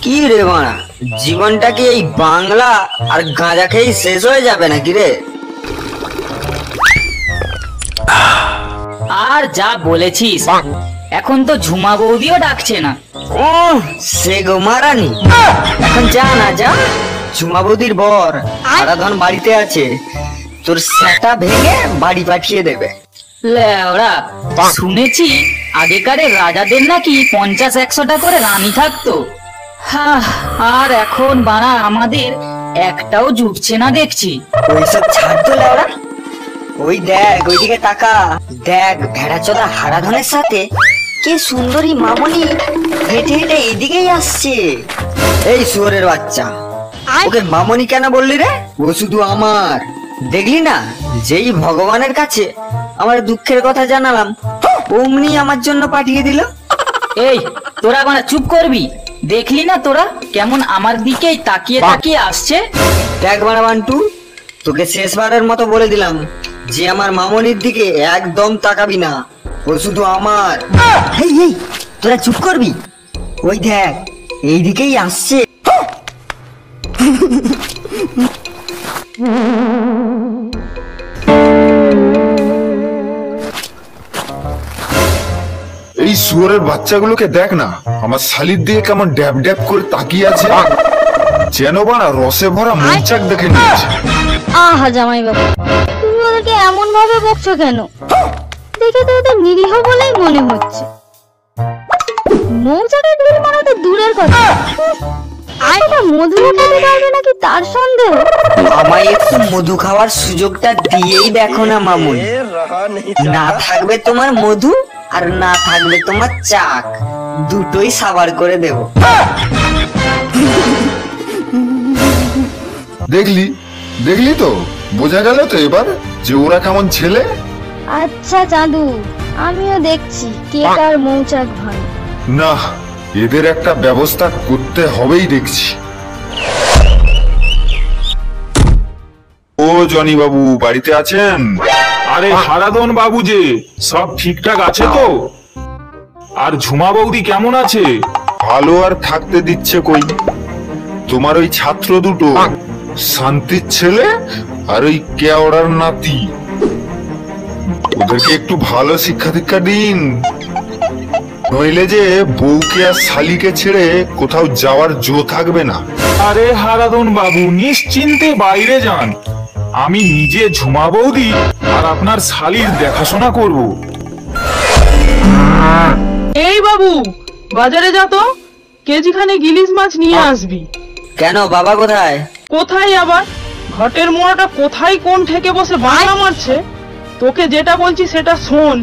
কি রে বাড়া, জীবনটা কি এই বাংলা আর গাঁজা খেয়ে শেষ হয়ে যাবে নাকি রে? আর যা বলেছিস, এখন তো ঝুমা বৌদিও ডাকছে না। ও সে গো মারানি, এখন যা না যা, ঝুমা বৌদির বর আরাধন বাড়িতে আছে, তোর সেটা ভেঙে বাড়ি পাঠিয়ে দেবে। লেওড়া, শুনেছি আগেকারে রাজাদের নাকি 50-100টা করে রানী থাকতো। আর এখন বাড়া আমাদের একটাও জুটছে না দেখছি। ওইসব ছাড় তো লেওড়া, ওই দেখ ওইদিকে তাকা, দেখ ভেড়াচোদা হারাধনের সাথে কি সুন্দরী মামনি হেঁটে হেঁটে এইদিকেই আসছে। এই শুয়োরের বাচ্চা, ওকে মামনি কেন বললি রে? ও শুধু আমার, দেখলি না যেই ভগবানের কাছে আমার দুঃখের কথা জানালাম অমনি আমার জন্য পাঠিয়ে দিল। এই তোরা বাড়া চুপ করবি? দেখলি না তোরা কেমন আমার দিকেই তাকিয়ে তাকিয়ে আসছে? দেখ বাড়া বান্টু, তোকে শেষবারের মতো বলে দিলাম যে আমার মামনির দিকে একদম তাকাবি না, ও শুধু আমার। এই এই তোরা চুপ করবি? ওই দেখ এইদিকেই আসছে। এই শুয়োরের বাচ্চাগুলোকে দেখ না, আমার শালির দিকে কেমন ড্যাব ড্যাব করে তাকিয়ে আছে, যেন বানা রসে ভরা মৌচাক দেখে নিয়েছে। আহা জামাই বাবু, তুমি ওদেরকে এমন ভাবে বকছো কেন? দেখে তো ওদের নিরীহ বলেই মনে হচ্ছে। মৌচাকের ঢিল মারা তো দূরের কথা, এটা মধু খেতে পারবে নাকি তার সন্দেহ। আমায় একটু মধু খাওয়ার সুযোগটা দিয়েই দেখো না মামুনি, না থাকবে তোমার মধু আর না থাকবে তোমার চাক, দুটোই সাবার করে দেব। দেখলি দেখলি তো, বোঝা গেল তো এবার যে ওরা কেমন ছেলে। আচ্ছা চাঁদু, আমিও দেখছি কে কার মৌচাক ভাই। না, এদের একটা ব্যবস্থা করতে হবেই দেখছি। ও জনি বাবু বাড়িতে আছেন? আরে হারাধন বাবু যে, সব ঠিকঠাক আছে তো? আর ঝুমা বৌদি কেমন আছে? ভালো আর থাকতে দিচ্ছে কই, তোমার ওই ছাত্র দুটো শান্তির ছেলে আর ওই কেওড়ার নাতি, ওদেরকে একটু ভালো শিক্ষা দীক্ষা দিন, নইলে যে বউকে আর শালিকে ছেড়ে কোথাও যাওয়ার জো থাকবে না। আরে হারাধন বাবু নিশ্চিন্তে বাইরে যান, আমি নিজে ঝুমা বৌদি আর আপনার শালির দেখাশোনা করব। এই বাবু, বাজারে যা তো, কেজিখানে ইলিশ মাছ নিয়ে আসবি। কেন বাবা কোথায়? কোথায় আবার? ঘটের মোড়াটা কোথায় কোন থেকে বসে বাংলা মারছে। তোকে যেটা বলছি সেটা শোন,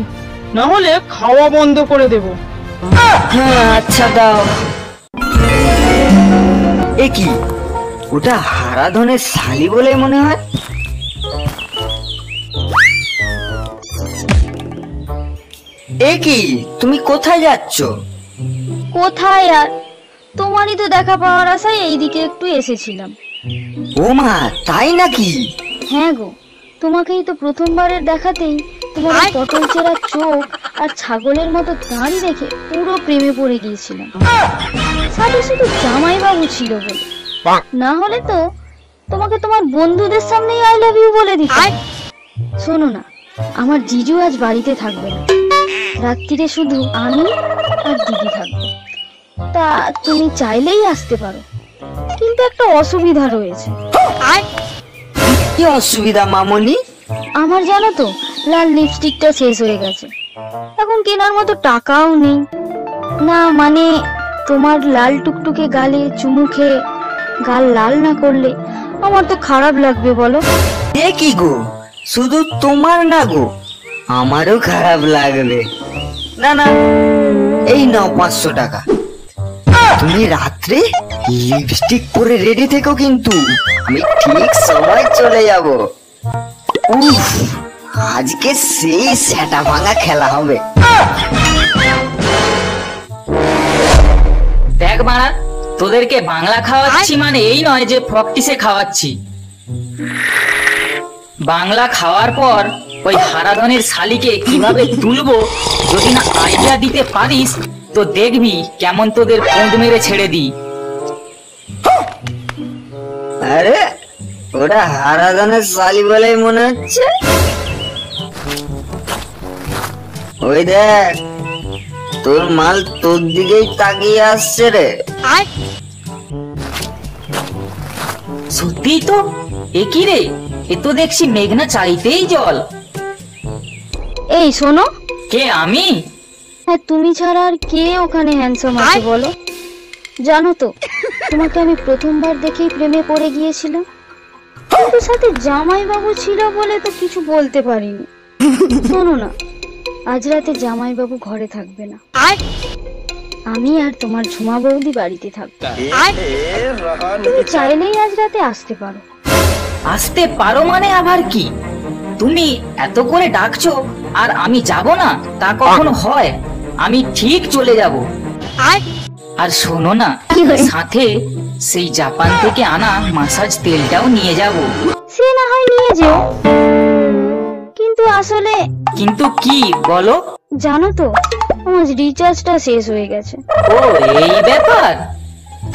না হলে খাওয়া বন্ধ করে দেব। হ্যাঁ আচ্ছা দাও। এ কি, ওটা হারাধনের শালি বলে মনে হয়। এ কি, তুমি কোথায় যাচ্ছ? কোথায় আর, তোমারই তো দেখা পাওয়ার আশায় এইদিকে একটু এসেছিলাম। ও মা, তাই নাকি? হ্যাঁ গো, তোমাকেই তো প্রথমবারের দেখাতেই তোমার ওই পটল চেরা চোখ আর ছাগলের মতো দাঁড়ি দেখে পুরো প্রেমে পড়ে গিয়েছিলাম। সাথে শুধু জামাই বাবু ছিল বলে, না হলে তো তোমাকে তোমার বন্ধুদের সামনেই আই লাভ ইউ বলে দিতাম। শোনো না, আমার জিজু আজ বাড়িতে থাকবে না, রাত্রিরে শুধু আমি আর দিদি থাকবো। তা তুমি চাইলেই আসতে পারো, কিন্তু একটা অসুবিধা রয়েছে। কি অসুবিধা মামনি? আমার জানো তো লাল লিপস্টিকটা শেষ হয়ে গেছে, এখন কেনার মতো টাকাও নেই। না মানে তোমার লাল টুকটুকে গালে চুমু খেয়ে গাল লাল না করলে আমার তো খারাপ লাগবে বলো। এ কি গো, শুধু তোমার না গো, আমারও খারাপ লাগবে। না না, এই নাও 500 টাকা, তুমি রাত্রে লিপস্টিক পরে রেডি থেকো, কিন্তু আমি ঠিক সময় চলে যাব। উফ, আজকে সেই সেটা ভাঙা খেলা হবে। দেখ বাড়া, তোদেরকে বাংলা খাওয়াচ্ছি মানে এই নয় যে ফ্রকটিসে খাওয়াচ্ছি। বাংলা খাওয়ার পর ওই হারাধনের শালিকে কিভাবে তুলবো যদি না আইডিয়া দিতে পারিস, তো দেখবি কেমন তোদের পোঁদ মেরে ছেড়ে দিই। আরে ওটা হারাধনের শালি বলেই মনে হচ্ছে। ওই দেখ, তোর মাল তোর দিকেই তাকিয়ে আসছে রে। সত্যি তো, এ কি রে, এ তো দেখছি মেঘনা চাইতেই জল। এই শোনো, কে, আমি? হ্যাঁ তুমি ছাড়া আর কে ওখানে হ্যান্ডসাম আছে বলো? জানো তো, তোমাকে আমি প্রথমবার দেখেই প্রেমে পড়ে গিয়েছিলাম, কিন্তু সাথে জামাইবাবু ছিল বলে তো কিছু বলতে পারিনি। শোনো না, আজ রাতে জামাইবাবু ঘরে থাকবে না, আমি আর তোমার ঝুমা বৌদি বাড়িতে থাকবো। তুমি চাইলেই আজ রাতে আসতে পারো। আসতে পারো মানে আবার কি? তুমি এত করে ডাকছো আর আমি যাব না, তা কখনো হয়? আমি ঠিক চলে যাব। আর শোনো না, সাথে সেই জাপান থেকে আনা মাসাজ তেলটাও নিয়ে যাব। সে না হয় নিয়ে যেও, কিন্তু আসলে কিন্তু কি বলো? জানো তো, আমার রিচার্জটা শেষ হয়ে গেছে। ও এই ব্যাপার,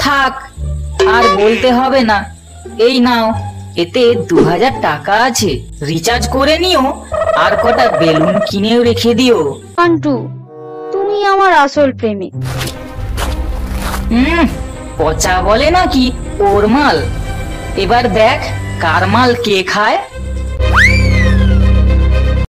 থাক আর বলতে হবে না। এই নাও, এতে 2000 টাকা আছে, রিচার্জ করে নিও আর কটা বেলুন কিনেও রেখে দিও। আন্টু, তুমি আমার আসল প্রেমিক। পচা বলে নাকি ওর মাল? এবার দেখ কার মাল কে খায়।